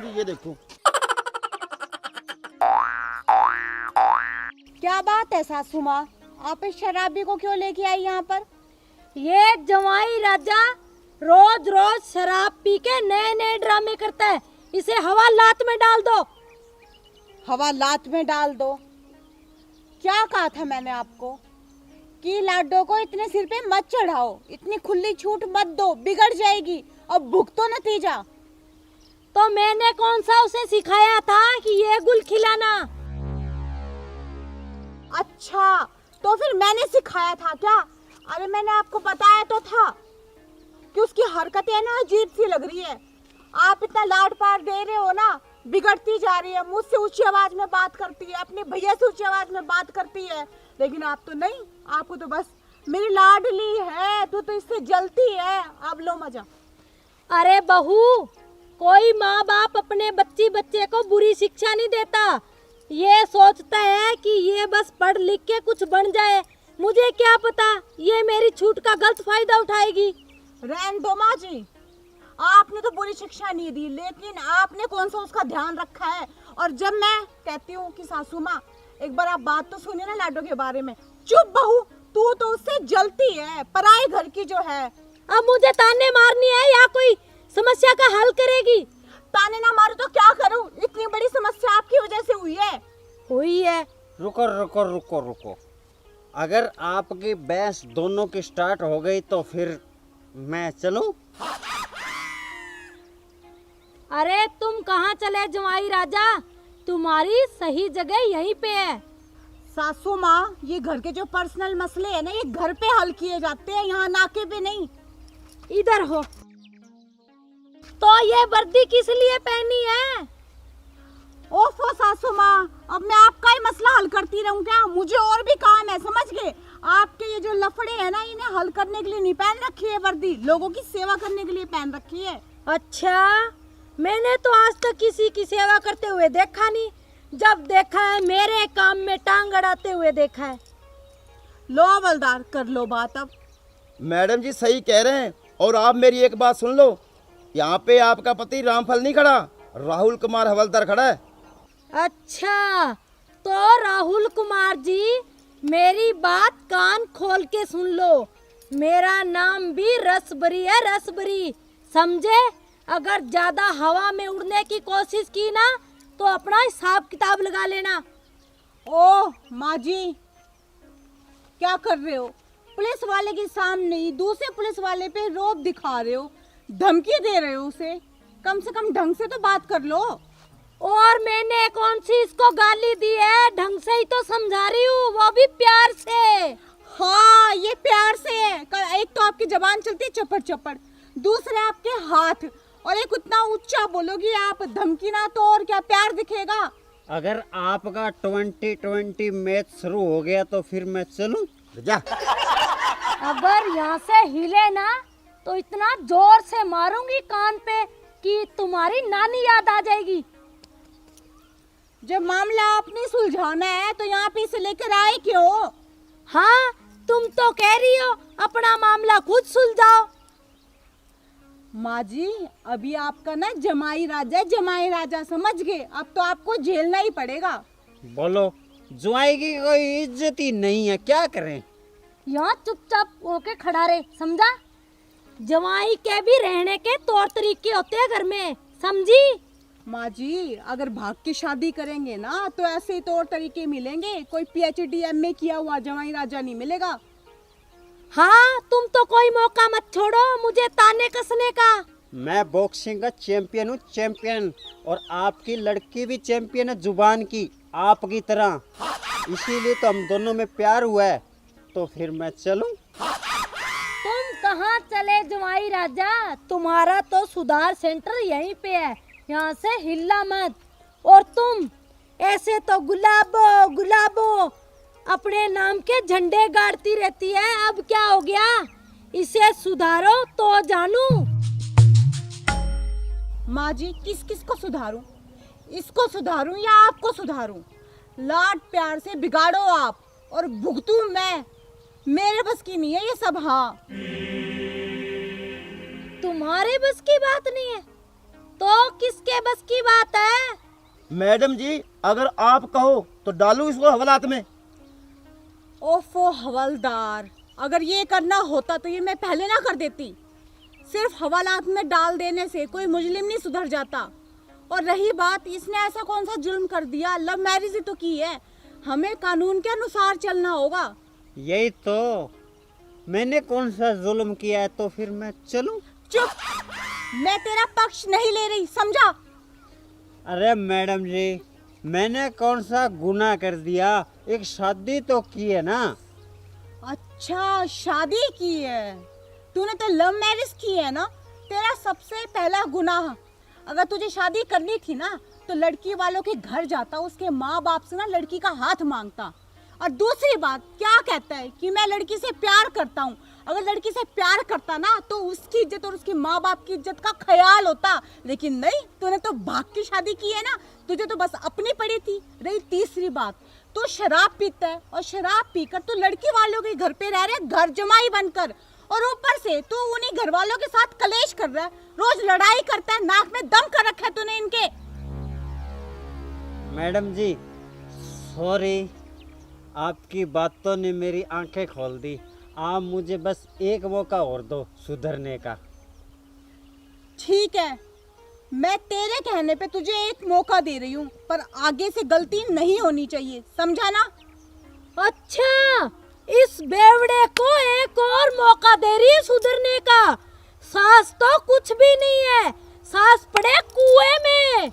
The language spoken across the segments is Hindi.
दूंगी, ये देखो। क्या बात है सासू माँ, आप इस शराबी को क्यों लेके आई यहाँ पर? ये जमाई राजा रोज रोज शराब पी के नए नए ड्रामे करता है, इसे हवा लात में डाल दो। हवा लात में डाल दो? क्या कहा था मैंने आपको कि लाडो को इतने सिर पे मत चढ़ाओ, इतनी खुली छूट मत दो, बिगड़ जाएगी। अब भुगतो नतीजा। तो मैंने कौन सा उसे सिखाया था कि ये गुल खिलाना? अच्छा, तो फिर मैंने सिखाया था क्या? अरे मैंने आपको बताया तो था कि उसकी हरकतें ना अजीब सी लग रही है। आप इतना लाड प्यार दे रहे हो ना, बिगड़ती जा रही है। मुझसे ऊंची आवाज में बात करती है, अपने भैया से ऊंची आवाज में बात करती है, लेकिन आप तो नहीं। आपको तो बस मेरी लाडली है, तू तो इससे जलती है। अब लो मजा। अरे बहू, कोई माँ बाप अपने बच्चे को बुरी शिक्षा नहीं देता। ये सोचता है कि ये बस पढ़ लिख के कुछ बन जाए। मुझे क्या पता ये मेरी छूट का गलत फायदा उठाएगी। रहने दो माँ जी, आपने तो बुरी शिक्षा नहीं दी, लेकिन आपने कौन सा उसका ध्यान रखा है। और जब मैं कहती हूँ कि सासू माँ एक बार आप बात तो सुनिए ना लाडो के बारे में। चुप बहू, तू तो उससे जलती है, पराए घर की जो है। अब मुझे ताने मारनी है या कोई समस्या का हल करेगी? ताने ना मारो तो क्या करूं? इतनी बड़ी समस्या आपकी वजह से हुई है। रुको रुको रुको रुको, अगर आपकी बहस दोनों की स्टार्ट हो गई तो फिर मैं चलूं? अरे तुम कहाँ चले जमाई राजा, तुम्हारी सही जगह यहीं पे है। सासू माँ, ये घर के जो पर्सनल मसले है ना, ये घर पे हल किए जाते हैं, यहाँ नाके पे नहीं। इधर हो। तो ये वर्दी किस लिए पहनी है? ओफो सासू माँ, अब मैं आपका ही मसला हल करती रहूं क्या? मुझे और भी काम है, समझ गए? आपके ये जो लफड़े हैं ना, इन्हें हल करने के लिए नहीं पहन रखी है वर्दी, लोगों की सेवा करने के लिए पहन रखी है। अच्छा, मैंने तो आज तक किसी की सेवा करते हुए देखा नहीं। जब देखा है मेरे काम में टांग अड़ाते हुए देखा है। लो हवलदार, कर लो बात अब। मैडम जी सही कह रहे हैं, और आप मेरी एक बात सुन लो, यहाँ पे आपका पति रामफल नहीं खड़ा, राहुल कुमार हवलदार खड़ा है। अच्छा, तो राहुल कुमार जी, मेरी बात कान खोल के सुन लो। मेरा नाम भी रसबरी है, रसबरी, समझे? अगर ज्यादा हवा में उड़ने की कोशिश की ना तो अपना हिसाब किताब लगा लेना। ओ माँ जी, क्या कर रहे हो? पुलिस वाले के सामने ही दूसरे पुलिस वाले पे रौब दिखा रहे हो, धमकी दे रहे हो उसे। कम से कम ढंग से तो बात कर लो। और मैंने कौन सी इसको गाली दी है? ढंग से ही तो समझा रही हूँ, वो भी प्यार से। हाँ, ये प्यार से है। एक तो आपकी जबान चलती है चपड़ चपड़, दूसरे आपके हाथ, और एक उतना ऊंचा बोलोगी आप, धमकी ना तो और क्या प्यार दिखेगा? अगर आपका 2020 मैच शुरू हो गया तो फिर मैं चलूं? जा। अगर यहाँ से हिले ना तो इतना जोर से मारूंगी कान पे कि तुम्हारी नानी याद आ जाएगी। जब मामला आपने सुलझाना है तो यहाँ पे इसे लेकर आए क्यों? हाँ, तुम तो कह रही हो अपना मामला खुद सुलझाओ। माँ जी, अभी आपका ना जमाई राजा समझ गए? अब तो आपको झेलना ही पड़ेगा। बोलो, जुआई की कोई इज्जत ही नहीं है, क्या करें? यहाँ चुपचाप होके खड़ा रहे, समझा? जमाई के भी रहने के तौर तरीके होते हैं घर में, समझी? माँ जी, अगर भाग के शादी करेंगे ना तो ऐसे ही तौर तरीके मिलेंगे, कोई PhD MA किया हुआ जमाई राजा नहीं मिलेगा। हाँ, तुम तो कोई मौका मत छोड़ो मुझे ताने कसने का। मैं बॉक्सिंग का चैंपियन हूँ, चैंपियन, और आपकी लड़की भी चैंपियन है जुबान की, आपकी तरह। इसीलिए तो हम दोनों में प्यार हुआ है। तो फिर मैं चलूं? तुम कहाँ चले जमाई राजा? तुम्हारा तो सुधार सेंटर यहीं पे है, यहाँ से हिलना मत। और तुम ऐसे तो गुलाबो गुलाबो अपने नाम के झंडे गाड़ती रहती है, अब क्या हो गया? इसे सुधारो तो जानू। माँ जी, किस किस को सुधारूं? इसको सुधारूं या आपको सुधारूं? लाड प्यार से बिगाड़ो आप और भुगतूं मैं। मेरे बस की नहीं है ये सब। हाँ, तुम्हारे बस की बात नहीं है तो किसके बस बस की बात है। मैडम जी, अगर आप कहो तो डालूं इसको हवालात में। ओफो हवलदार, अगर ये करना होता तो ये मैं पहले ना कर देती। सिर्फ हवालात में डाल देने से कोई मुजरिम नहीं सुधर जाता। और रही बात, इसने ऐसा कौन सा जुल्म कर दिया, लव मैरिज ही तो की है, हमें कानून के अनुसार चलना होगा। यही तो, मैंने कौन सा जुल्म किया है, तो फिर मैं चलूं? चुप, मैं तेरा पक्ष नहीं ले रही, समझा? अरे मैडम जी, मैंने कौन सा गुनाह कर दिया, एक शादी तो की है ना। अच्छा, शादी की है, तूने तो लव मैरिज की है ना। तेरा सबसे पहला गुनाह, अगर तुझे शादी करनी थी ना तो लड़की वालों के घर जाता, उसके माँ बाप से ना लड़की का हाथ मांगता। और दूसरी बात, क्या कहता है कि मैं लड़की से प्यार करता हूँ। अगर लड़की से प्यार करता ना तो उसकी इज्जत और उसके माँ बाप की इज्जत का ख्याल होता, लेकिन नहीं, तूने तो भाग की शादी की है ना, तुझे तो बस अपनी पड़ी थी। रही तीसरी बात, तू शराब पीता है और शराब पीकर तू लड़की वालों के घर पे रह रहे, घर जमाई बनकर, और ऊपर से तू उन्हीं घर वालों के साथ कलेश कर रहा है, रोज लड़ाई करता है, नाक में दम कर रखा है तूने इनके। मैडम जी सॉरी, आपकी बातों ने मेरी आंखें खोल दी। आप मुझे बस एक मौका और दो सुधरने का। ठीक है, मैं तेरे कहने पे तुझे एक मौका दे रही हूँ, पर आगे से गलती नहीं होनी चाहिए, समझा ना? अच्छा, इस बेवड़े को एक और मौका दे रही है सुधरने का। सास तो कुछ भी नहीं है, सास पड़े कुएं में।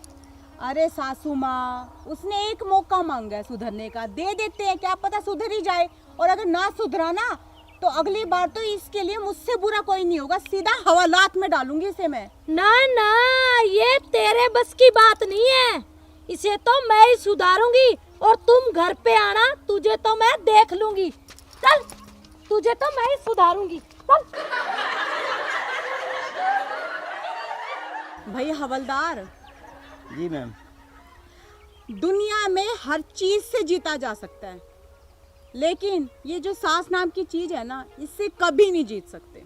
अरे सासू माँ, उसने एक मौका मांगा है सुधरने का, दे देते हैं, क्या पता सुधर ही जाए। और अगर ना सुधरा ना तो अगली बार तो इसके लिए मुझसे बुरा कोई नहीं होगा, सीधा हवालात में डालूंगी इसे मैं। ना ना, ये तेरे बस की बात नहीं है, इसे तो मैं ही सुधारूंगी। और तुम घर पे आना, तुझे तो मैं देख लूंगी। चल, तुझे तो मैं ही सुधारूंगी, चल। भाई हवलदार, जी मैम। दुनिया में हर चीज से जीता जा सकता है, लेकिन ये जो सास नाम की चीज है ना, इससे कभी नहीं जीत सकते।